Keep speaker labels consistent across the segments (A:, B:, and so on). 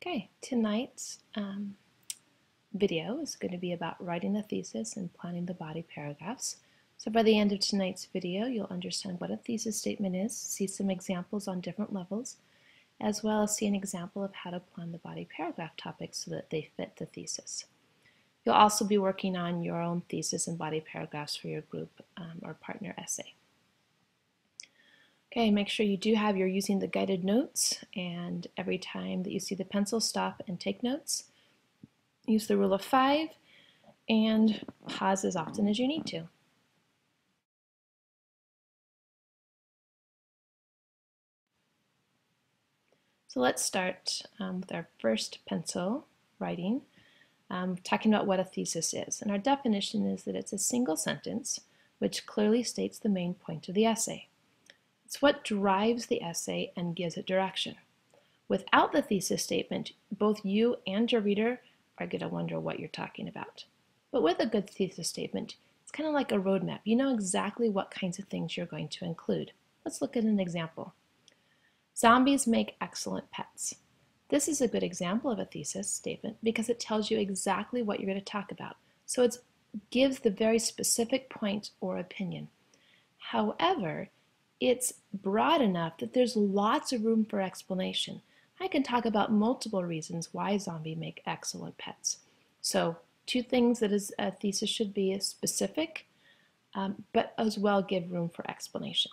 A: Okay, tonight's video is going to be about writing the thesis and planning the body paragraphs. So by the end of tonight's video, you'll understand what a thesis statement is, see some examples on different levels, as well as see an example of how to plan the body paragraph topics so that they fit the thesis. You'll also be working on your own thesis and body paragraphs for your group or partner essay. Okay, make sure you're using the guided notes, and every time that you see the pencil, stop and take notes. Use the rule of 5 and pause as often as you need to. So let's start with our first pencil writing, talking about what a thesis is. And our definition is that it's a single sentence which clearly states the main point of the essay. It's what drives the essay and gives it direction. Without the thesis statement, both you and your reader are going to wonder what you're talking about. But with a good thesis statement, it's kind of like a roadmap. You know exactly what kinds of things you're going to include. Let's look at an example. Zombies make excellent pets. This is a good example of a thesis statement because it tells you exactly what you're going to talk about. So it gives the very specific point or opinion. However, it's broad enough that there's lots of room for explanation. I can talk about multiple reasons why zombies make excellent pets. So 2 things that a thesis should be is specific, but as well give room for explanation.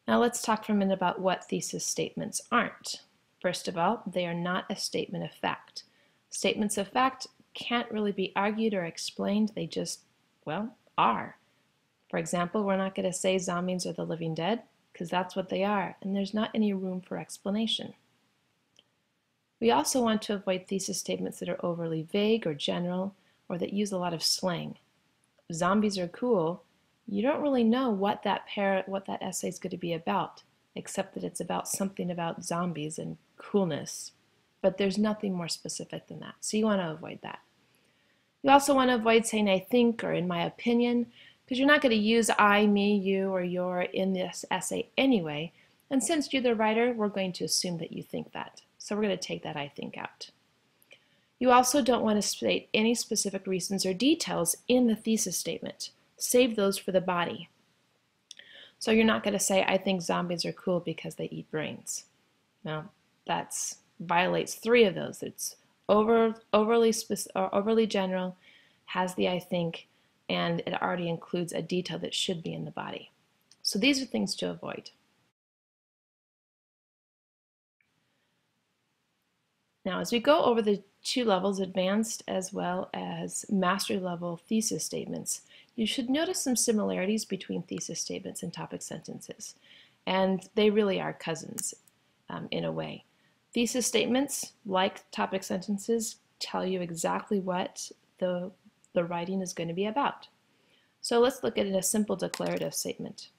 A: Now let's talk for a minute about what thesis statements aren't. First of all, they are not a statement of fact. Statements of fact can't really be argued or explained. They just, well, are. For example, we're not going to say zombies are the living dead because that's what they are, and there's not any room for explanation. We also want to avoid thesis statements that are overly vague or general or that use a lot of slang. Zombies are cool. You don't really know what that essay is going to be about, except that it's about something about zombies and coolness. But there's nothing more specific than that, so you want to avoid that. You also want to avoid saying I think or in my opinion, because you're not going to use I, me, you, or your in this essay anyway, and since you're the writer, we're going to assume that you think that. So we're going to take that I think out. You also don't want to state any specific reasons or details in the thesis statement. Save those for the body. So you're not going to say, I think zombies are cool because they eat brains. No, that violates 3 of those. It's overly general, has the I think, and it already includes a detail that should be in the body. So these are things to avoid. Now, as we go over the 2 levels, advanced as well as mastery level thesis statements, you should notice some similarities between thesis statements and topic sentences. And they really are cousins in a way. Thesis statements, like topic sentences, tell you exactly what the writing is going to be about. So let's look at a simple declarative statement.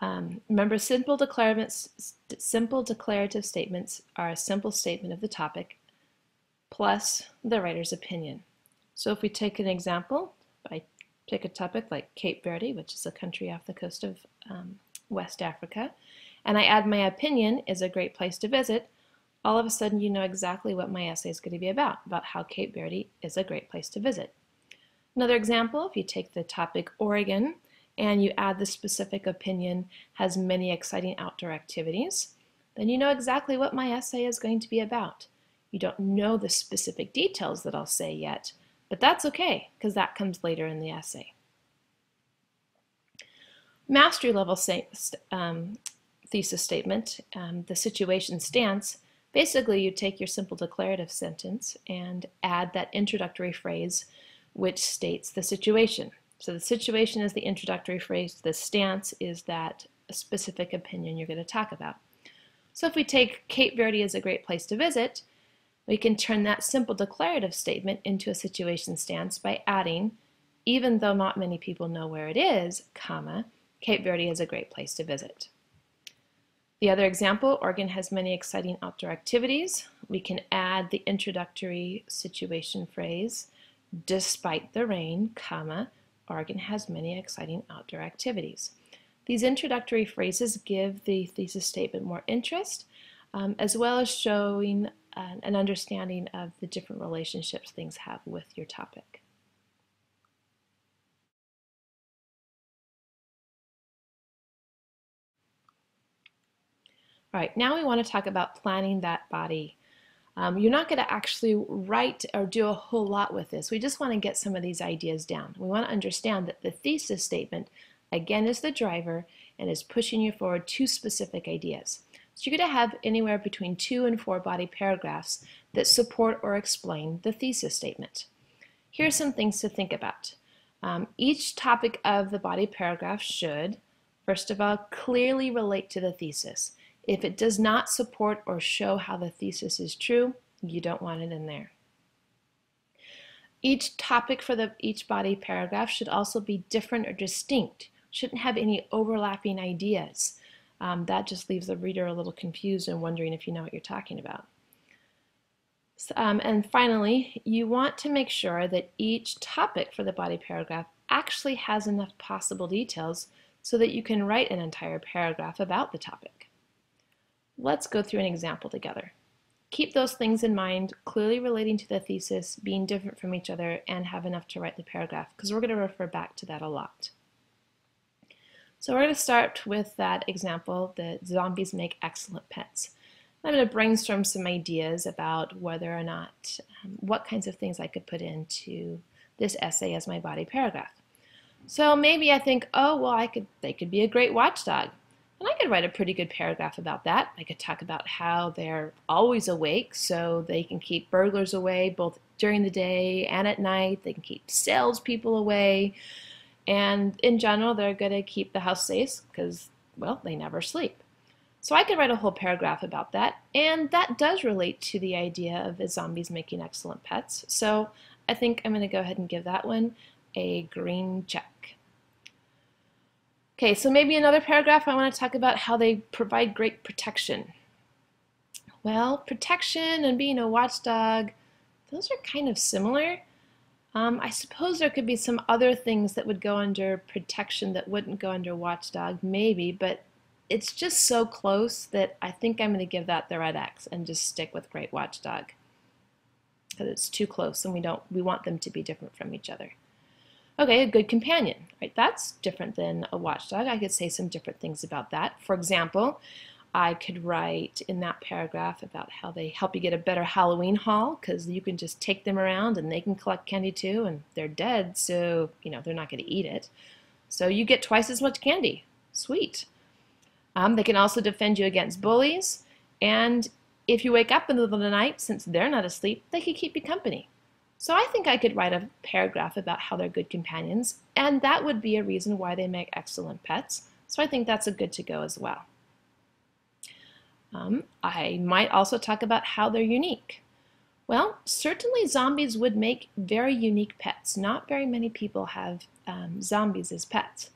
A: Remember, simple declarative statements are a simple statement of the topic plus the writer's opinion. So if we take an example, I pick a topic like Cape Verde, which is a country off the coast of West Africa, and I add my opinion is a great place to visit, all of a sudden you know exactly what my essay is going to be about how Cape Verde is a great place to visit. Another example, if you take the topic Oregon and you add the specific opinion has many exciting outdoor activities, then you know exactly what my essay is going to be about. You don't know the specific details that I'll say yet, but that's okay because that comes later in the essay. Mastery level thesis statement, the situation stance, basically you take your simple declarative sentence and add that introductory phrase which states the situation. So the situation is the introductory phrase, the stance is that specific opinion you're going to talk about. So if we take Cape Verde as a great place to visit, we can turn that simple declarative statement into a situation stance by adding, even though not many people know where it is, comma, Cape Verde is a great place to visit. The other example, Oregon has many exciting outdoor activities. We can add the introductory situation phrase, despite the rain, comma, Oregon has many exciting outdoor activities. These introductory phrases give the thesis statement more interest, as well as showing an understanding of the different relationships things have with your topic. All right, now we want to talk about planning that body. You're not going to actually write or do a whole lot with this. We just want to get some of these ideas down. We want to understand that the thesis statement, again, is the driver and is pushing you forward to specific ideas. So you're going to have anywhere between 2 and 4 body paragraphs that support or explain the thesis statement. Here are some things to think about. Each topic of the body paragraph should, first of all, clearly relate to the thesis. If it does not support or show how the thesis is true, you don't want it in there. Each topic for each body paragraph should also be different or distinct. Shouldn't have any overlapping ideas. That just leaves the reader a little confused and wondering if you know what you're talking about. And finally, you want to make sure that each topic for the body paragraph actually has enough possible details so that you can write an entire paragraph about the topic. Let's go through an example together. Keep those things in mind, clearly relating to the thesis, being different from each other, and have enough to write the paragraph, because we're going to refer back to that a lot. So we're going to start with that example that zombies make excellent pets. I'm going to brainstorm some ideas about whether or not, what kinds of things I could put into this essay as my body paragraph. So maybe I think, oh, well, they could be a great watchdog. And I could write a pretty good paragraph about that. I could talk about how they're always awake so they can keep burglars away both during the day and at night. They can keep salespeople away. And in general, they're going to keep the house safe because, well, they never sleep. So I could write a whole paragraph about that. And that does relate to the idea of the zombies making excellent pets. So I think I'm going to go ahead and give that one a green check. Okay, so maybe another paragraph I want to talk about how they provide great protection. Well, protection and being a watchdog, those are kind of similar. I suppose there could be some other things that would go under protection that wouldn't go under watchdog, maybe, but it's just so close that I think I'm going to give that the red X and just stick with great watchdog. Because it's too close and we want them to be different from each other. Okay, a good companion, right? That's different than a watchdog. I could say some different things about that. For example, I could write in that paragraph about how they help you get a better Halloween haul because you can just take them around and they can collect candy too, and they're dead, so they're not going to eat it. So you get twice as much candy. Sweet. They can also defend you against bullies, and if you wake up in the middle of the night, since they're not asleep, they can keep you company. So I think I could write a paragraph about how they're good companions, and that would be a reason why they make excellent pets. So I think that's a good to go as well. I might also talk about how they're unique. Well, certainly zombies would make very unique pets. Not very many people have zombies as pets.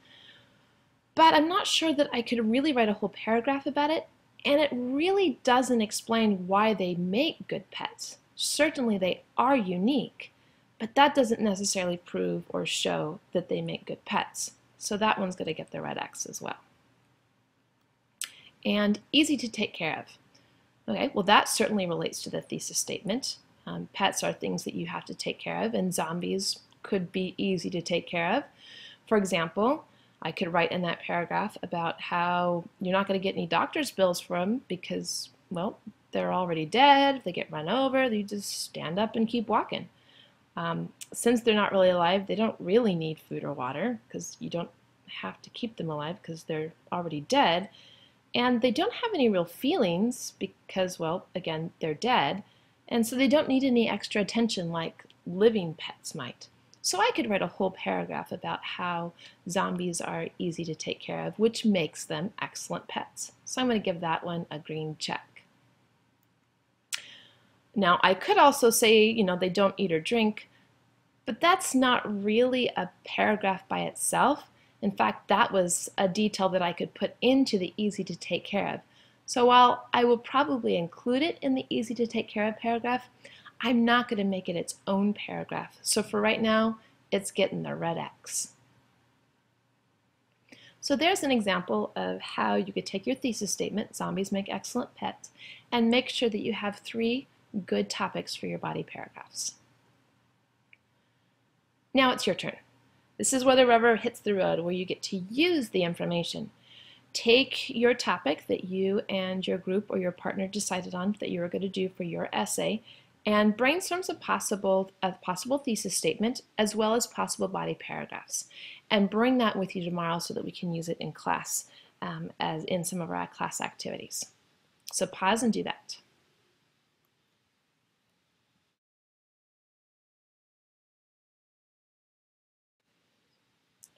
A: But I'm not sure that I could really write a whole paragraph about it, and it really doesn't explain why they make good pets. Certainly they are unique, but that doesn't necessarily prove or show that they make good pets. So that one's going to get the red X as well. And easy to take care of. Okay, well that certainly relates to the thesis statement. Pets are things that you have to take care of, and zombies could be easy to take care of. For example, I could write in that paragraph about how you're not going to get any doctor's bills for them because, well, they're already dead. If they get run over, you just stand up and keep walking. Since they're not really alive, they don't really need food or water because you don't have to keep them alive because they're already dead. And they don't have any real feelings because, well, again, they're dead. And so they don't need any extra attention like living pets might. So I could write a whole paragraph about how zombies are easy to take care of, which makes them excellent pets. So I'm going to give that one a green check. Now, I could also say, they don't eat or drink, but that's not really a paragraph by itself. In fact, that was a detail that I could put into the easy to take care of. So while I will probably include it in the easy to take care of paragraph, I'm not going to make it its own paragraph. So for right now, it's getting the red X. So there's an example of how you could take your thesis statement, zombies make excellent pets, and make sure that you have 3 good topics for your body paragraphs. Now it's your turn. This is where the rubber hits the road, where you get to use the information. Take your topic that you and your group or your partner decided on that you were going to do for your essay and brainstorm a possible thesis statement as well as possible body paragraphs. And bring that with you tomorrow so that we can use it in class as in some of our class activities. So pause and do that.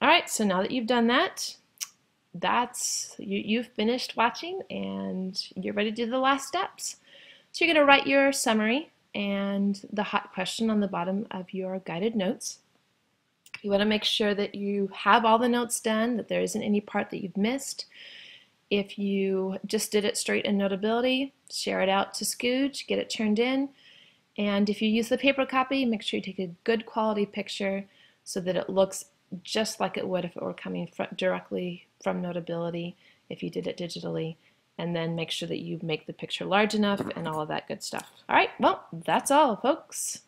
A: All right, so now that you've done that, you've finished watching and you're ready to do the last steps. So you're going to write your summary and the hot question on the bottom of your guided notes. You want to make sure that you have all the notes done, that there isn't any part that you've missed. If you just did it straight in Notability, share it out to Scooge, get it turned in. And if you use the paper copy, make sure you take a good quality picture so that it looks just like it would if it were coming directly from Notability if you did it digitally, and then make sure that you make the picture large enough and all of that good stuff. All right, well, that's all, folks.